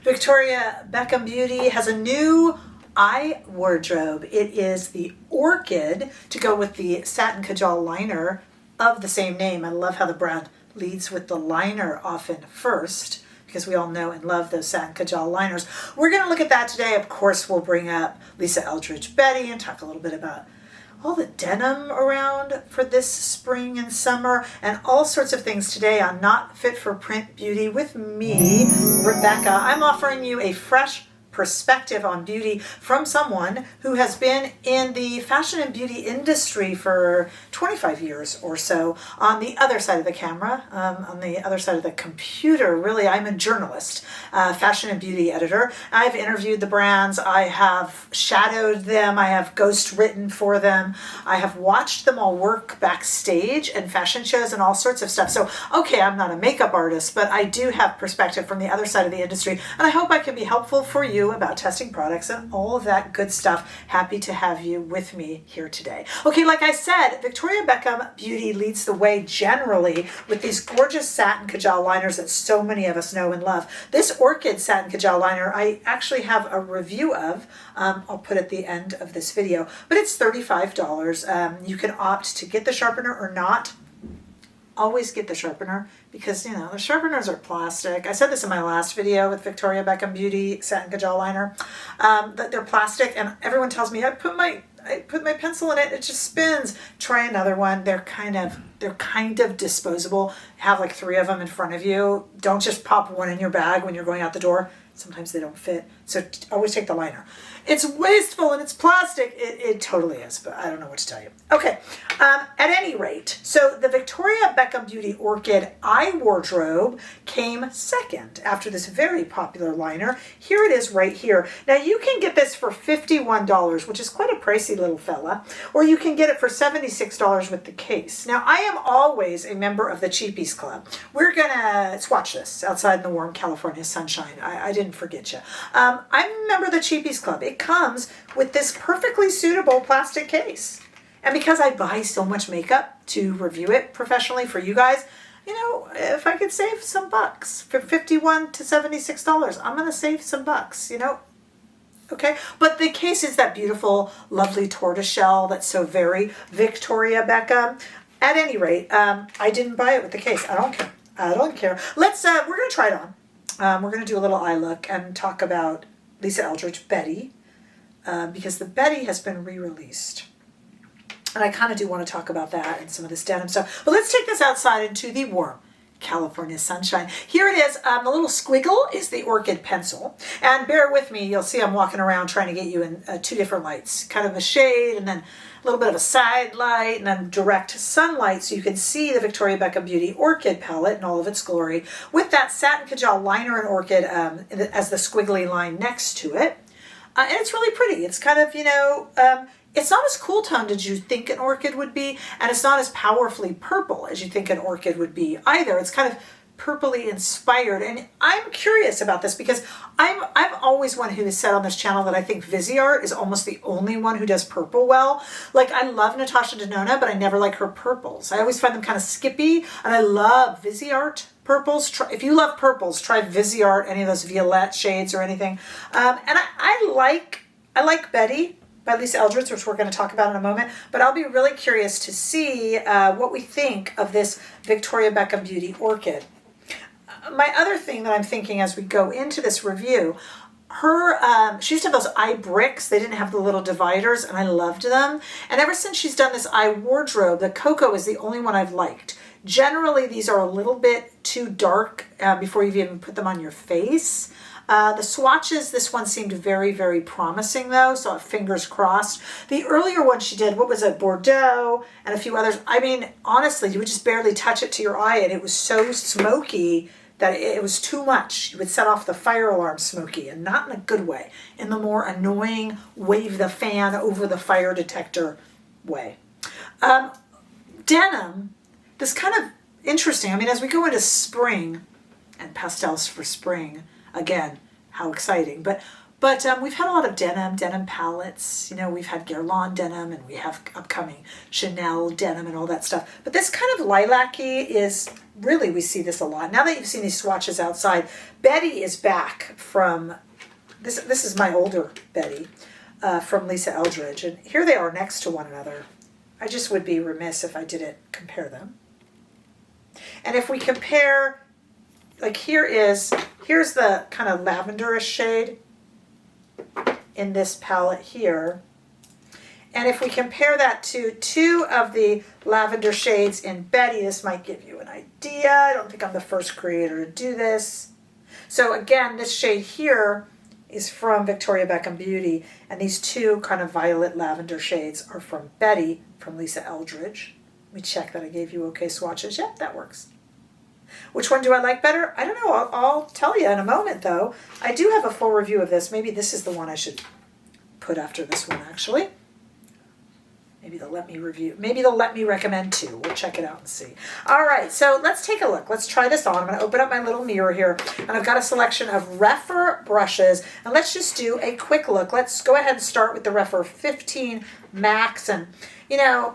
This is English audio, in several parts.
Victoria Beckham Beauty has a new eye wardrobe. It is the Orchid to go with the Satin Kajal liner of the same name. I love how the brand leads with the liner often first, because we all know and love those Satin Kajal liners. We're going to look at that today. Of course, we'll bring up Lisa Eldridge Betty and talk a little bit about all the denim around for this spring and summer and all sorts of things today on Not Fit for Print Beauty with me, Rebecca. I'm offering you a fresh perspective on beauty from someone who has been in the fashion and beauty industry for 25 years or so. On the other side of the camera, on the other side of the computer, really, I'm a journalist, fashion and beauty editor. I've interviewed the brands, I have shadowed them, I have ghost written for them, I have watched them all work backstage and fashion shows and all sorts of stuff. So, okay, I'm not a makeup artist, but I do have perspective from the other side of the industry, and I hope I can be helpful for you about testing products and all of that good stuff. Happy to have you with me here today. Okay, like I said, Victoria Beckham Beauty leads the way generally with these gorgeous satin Kajal liners that so many of us know and love. This Orchid satin Kajal liner I actually have a review of. I'll put at the end of this video, but it's $35. You can opt to get the sharpener or not. Always get the sharpener because, you know, the sharpeners are plastic. I said this in my last video with Victoria Beckham Beauty Satin Kajal liner, that they're plastic, and everyone tells me I put my pencil in it, it just spins. Try another one. They're kind of disposable. Have like 3 of them in front of you. Don't just pop one in your bag when you're going out the door. Sometimes they don't fit. So always take the liner. It's wasteful and it's plastic. It totally is, but I don't know what to tell you. Okay, at any rate, so the Victoria Beckham Beauty Orchid eye wardrobe came second after this very popular liner. Here it is right here. Now you can get this for $51, which is quite a pricey little fella, or you can get it for $76 with the case. Now I am always a member of the Cheapies Club. We're gonna swatch this outside in the warm California sunshine. I didn't forget you. I'm a member of the Cheapies Club. It comes with this perfectly suitable plastic case. And because I buy so much makeup to review it professionally for you guys, you know, if I could save some bucks for $51 to $76, I'm going to save some bucks, you know. Okay, but the case is that beautiful, lovely tortoiseshell that's so very Victoria Beckham. At any rate, I didn't buy it with the case. I don't care. I don't care. Let's, we're going to try it on. We're going to do a little eye look and talk about Lisa Eldridge Betty, because the Betty has been re-released. And I kind of do want to talk about that and some of this denim stuff. But let's take this outside into the warm California sunshine. Here it is. The little squiggle is the Orchid pencil. And bear with me. You'll see I'm walking around trying to get you in 2 different lights. Kind of a shade and then a little bit of a side light and then direct sunlight so you can see the Victoria Beckham Beauty Orchid palette in all of its glory with that Satin Kajal liner and Orchid as the squiggly line next to it. And it's really pretty. It's kind of, you know, it's not as cool toned as you think an Orchid would be, and it's not as powerfully purple as you think an Orchid would be either. It's kind of purpley inspired, and I'm curious about this because I'm always one who has said on this channel that I think Viseart is almost the only one who does purple well. Like, I love Natasha Denona, but I never like her purples. I always find them kind of skippy, and I love Viseart purples. If you love purples, try Viseart, any of those violette shades or anything. And I like Betty by Lisa Eldridge, which we're going to talk about in a moment, but I'll be really curious to see what we think of this Victoria Beckham Beauty Orchid. My other thing that I'm thinking as we go into this review, she used to have those eye bricks. They didn't have the little dividers, and I loved them. And ever since she's done this eye wardrobe, the cocoa is the only one I've liked. Generally, these are a little bit too dark before you've even put them on your face. The swatches, this one seemed very, very promising though, so fingers crossed. The earlier one she did, what was it, Bordeaux and a few others, I mean, honestly, you would just barely touch it to your eye and it was so smoky that it was too much. You would set off the fire alarm smoky, and not in a good way, in the more annoying wave the fan over the fire detector way. Denim, this kind of interesting. I mean, as we go into spring, and pastels for spring, again, how exciting. But But we've had a lot of denim palettes. You know, we've had Guerlain denim, and we have upcoming Chanel denim and all that stuff. But this kind of lilac-y is really, we see this a lot. Now that you've seen these swatches outside, Betty is back from, this is my older Betty, from Lisa Eldridge. And here they are next to one another. I just would be remiss if I didn't compare them. And if we compare, like here's the kind of lavenderish shade in this palette here. And if we compare that to two of the lavender shades in Betty, this might give you an idea. I don't think I'm the first creator to do this. So again, this shade here is from Victoria Beckham Beauty, and these two kind of violet lavender shades are from Betty from Lisa Eldridge. Let me check that I gave you okay swatches. Yep, that works. Which one do I like better? I don't know. I'll tell you in a moment, though. I do have a full review of this. Maybe this is the one I should put after this one, actually. Maybe they'll let me review. Maybe they'll let me recommend two. We'll check it out and see. All right, so let's take a look. Let's try this on. I'm going to open up my little mirror here, and I've got a selection of Rephr brushes. And let's just do a quick look. Let's go ahead and start with the Rephr 15 Max. And, you know,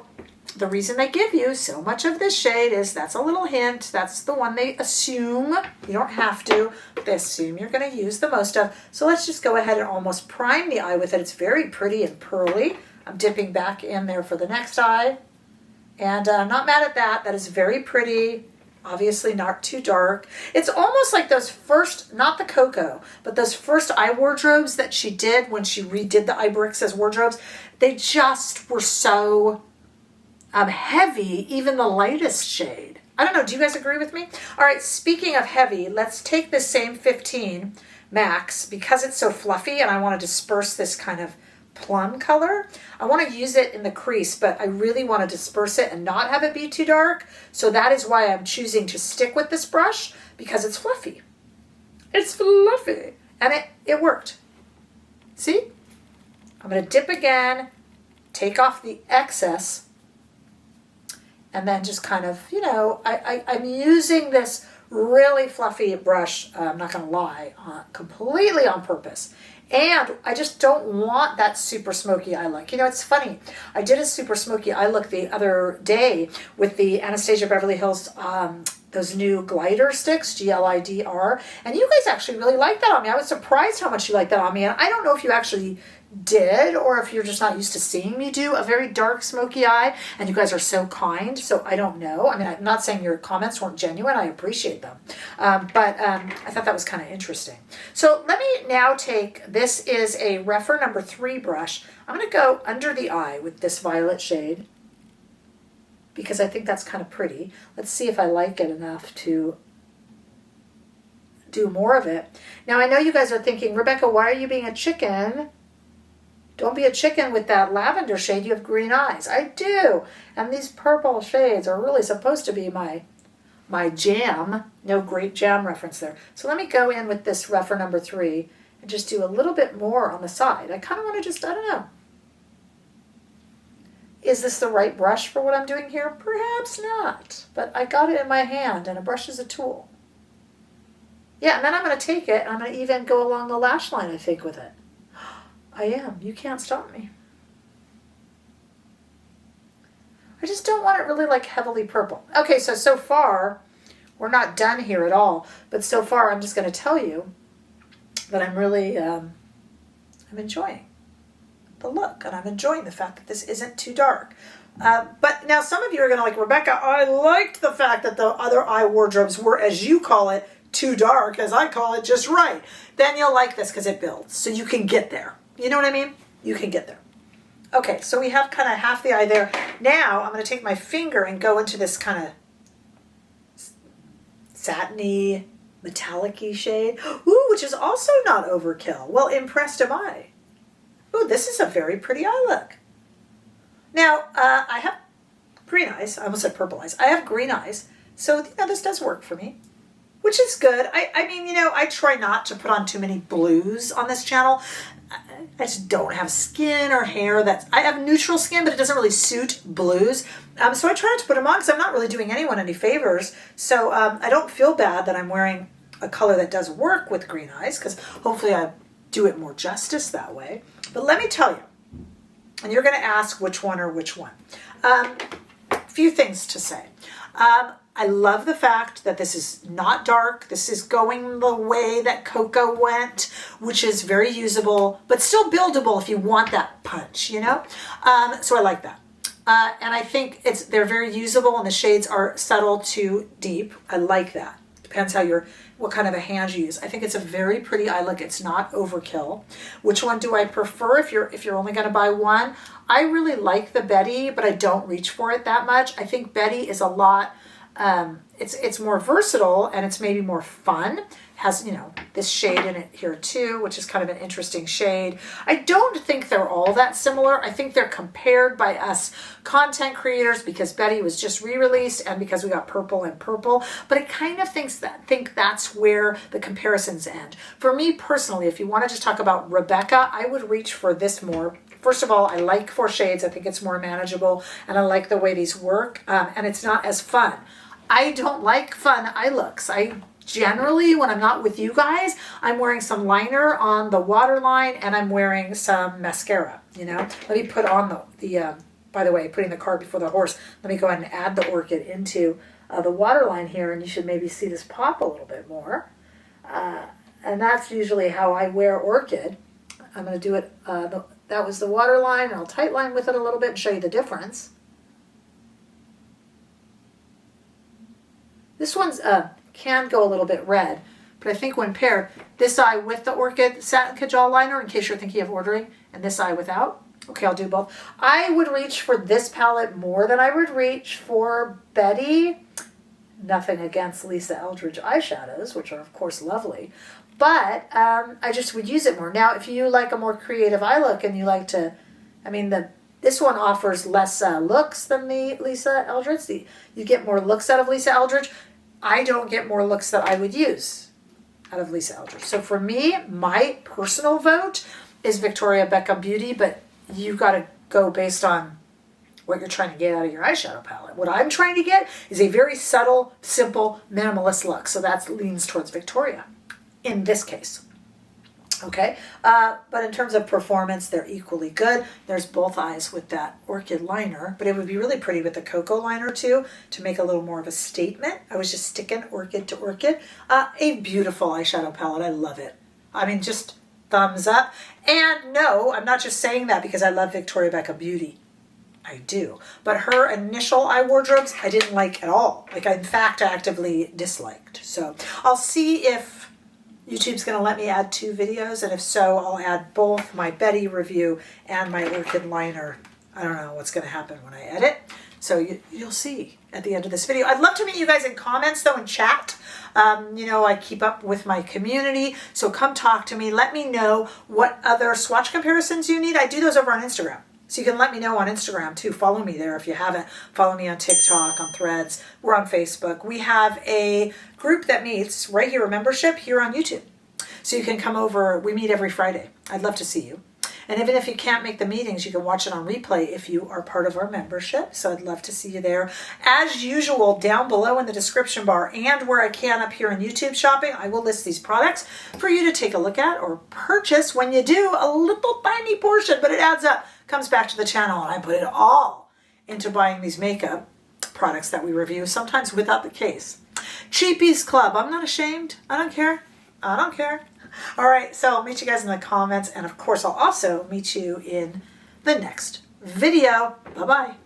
the reason they give you so much of this shade is that's a little hint. That's the one they assume. You don't have to, but they assume you're going to use the most of. So let's just go ahead and almost prime the eye with it. It's very pretty and pearly. I'm dipping back in there for the next eye. And I'm not mad at that. That is very pretty. Obviously not too dark. It's almost like those first, not the Cocoa, but those first eye wardrobes that she did when she redid the eye bricks as wardrobes. They just were so heavy, even the lightest shade. I don't know, do you guys agree with me? All right, speaking of heavy, let's take this same 15 Max, because it's so fluffy and I want to disperse this kind of plum color. I want to use it in the crease, but I really want to disperse it and not have it be too dark. So that is why I'm choosing to stick with this brush, because it's fluffy. It's fluffy. And it worked. See? I'm going to dip again, take off the excess, and then just kind of, you know, I'm using this really fluffy brush, I'm not going to lie, completely on purpose. And I just don't want that super smoky eye look. You know, it's funny. I did a super smoky eye look the other day with the Anastasia Beverly Hills, those new glider sticks, GLIDR. And you guys actually really liked that on me. I was surprised how much you liked that on me. And I don't know if you actually did, or if you're just not used to seeing me do a very dark smoky eye, and you guys are so kind, so I don't know. I mean, I'm not saying your comments weren't genuine. I appreciate them. But I thought that was kind of interesting. So let me now take, this is a Rephr number 3 brush. I'm going to go under the eye with this violet shade, because I think that's kind of pretty. Let's see if I like it enough to do more of it. Now, I know you guys are thinking, Rebecca, why are you being a chicken? Don't be a chicken with that lavender shade. You have green eyes. I do. And these purple shades are really supposed to be my jam. No Great Jam reference there. So let me go in with this Rephr number 3 and just do a little bit more on the side. I kind of want to just, I don't know. Is this the right brush for what I'm doing here? Perhaps not. But I got it in my hand, and a brush is a tool. Yeah, and then I'm going to take it, and I'm going to even go along the lash line, I think, with it. I am. You can't stop me. I just don't want it really like heavily purple. Okay, so far, we're not done here at all. But so far, I'm just going to tell you that I'm really, I'm enjoying the look. And I'm enjoying the fact that this isn't too dark. But now some of you are going to like, Rebecca, I liked the fact that the other eye wardrobes were, as you call it, too dark, as I call it, just right. Then you'll like this because it builds. So you can get there. You know what I mean? You can get there. Okay, so we have kind of half the eye there. Now I'm going to take my finger and go into this kind of satiny, metallic-y shade. Ooh, which is also not overkill. Well, impressed am I. Ooh, this is a very pretty eye look. Now, I have green eyes. I almost said purple eyes. I have green eyes. So, you know, this does work for me, which is good. I mean, you know, I try not to put on too many blues on this channel. I just don't have skin or hair that's, I have neutral skin, but it doesn't really suit blues. So I try not to put them on because I'm not really doing anyone any favors. So I don't feel bad that I'm wearing a color that does work with green eyes, because hopefully I do it more justice that way. But let me tell you, and you're going to ask which one or which one. A few things to say. I love the fact that this is not dark. This is going the way that Cocoa went, which is very usable, but still buildable if you want that punch, you know? So I like that. And I think they're very usable and the shades are subtle to deep. I like that. Depends what kind of a hand you use. I think it's a very pretty eye look. It's not overkill. Which one do I prefer if you're only going to buy one? I really like the Betty, but I don't reach for it that much. I think Betty is a lot, it's more versatile and it's maybe more fun. Has, you know, this shade in it here too, which is kind of an interesting shade. I don't think they're all that similar. I think they're compared by us content creators because Betty was just re-released and because we got purple and purple. But I kind of think that's where the comparisons end. For me personally, if you want to just talk about Rebecca, I would reach for this more. First of all, I like 4 shades. I think it's more manageable and I like the way these work and it's not as fun. I don't like fun eye looks. Generally, when I'm not with you guys, I'm wearing some liner on the waterline and I'm wearing some mascara, you know. Let me put on by the way, putting the cart before the horse, let me go ahead and add the Orchid into the waterline here and you should maybe see this pop a little bit more. And that's usually how I wear Orchid. I'm going to do it, that was the waterline, and I'll tight line with it a little bit and show you the difference. This one's can go a little bit red, but I think when paired, this eye with the Orchid Satin Kajal liner, in case you're thinking of ordering, and this eye without. Okay, I'll do both. I would reach for this palette more than I would reach for Betty. Nothing against Lisa Eldridge eyeshadows, which are of course lovely, but I just would use it more. Now, if you like a more creative eye look and you like to, I mean, this one offers less looks than the Lisa Eldridge. You get more looks out of Lisa Eldridge. I don't get more looks that I would use out of Lisa Eldridge. So for me, my personal vote is Victoria Beckham Beauty, but you've got to go based on what you're trying to get out of your eyeshadow palette. What I'm trying to get is a very subtle, simple, minimalist look. So that leans towards Victoria in this case. Okay, but in terms of performance, they're equally good. There's both eyes with that Orchid liner, but it would be really pretty with the Cocoa liner too, to make a little more of a statement. I was just sticking Orchid to Orchid. A beautiful eyeshadow palette. I love it. I mean, just thumbs up. And no, I'm not just saying that because I love Victoria Beckham Beauty. I do. But her initial eye wardrobes, I didn't like at all. Like, I, in fact, actively disliked. So I'll see if YouTube's going to let me add 2 videos, and if so, I'll add both my Betty review and my Orchid liner. I don't know what's going to happen when I edit, so you'll see at the end of this video. I'd love to meet you guys in comments, though, and chat. You know, I keep up with my community, so come talk to me. Let me know what other swatch comparisons you need. I do those over on Instagram. So you can let me know on Instagram too. Follow me there if you haven't. Follow me on TikTok, on Threads. We're on Facebook. We have a group that meets right here, a membership here on YouTube. So you can come over. We meet every Friday. I'd love to see you. And even if you can't make the meetings, you can watch it on replay if you are part of our membership. So I'd love to see you there. As usual, down below in the description bar and where I can up here in YouTube shopping, I will list these products for you to take a look at or purchase. When you do, a little tiny portion, but it adds up, comes back to the channel, and I put it all into buying these makeup products that we review, sometimes without the case. Cheapies Club. I'm not ashamed. I don't care. I don't care. All right, so I'll meet you guys in the comments, and of course I'll also meet you in the next video. Bye-bye.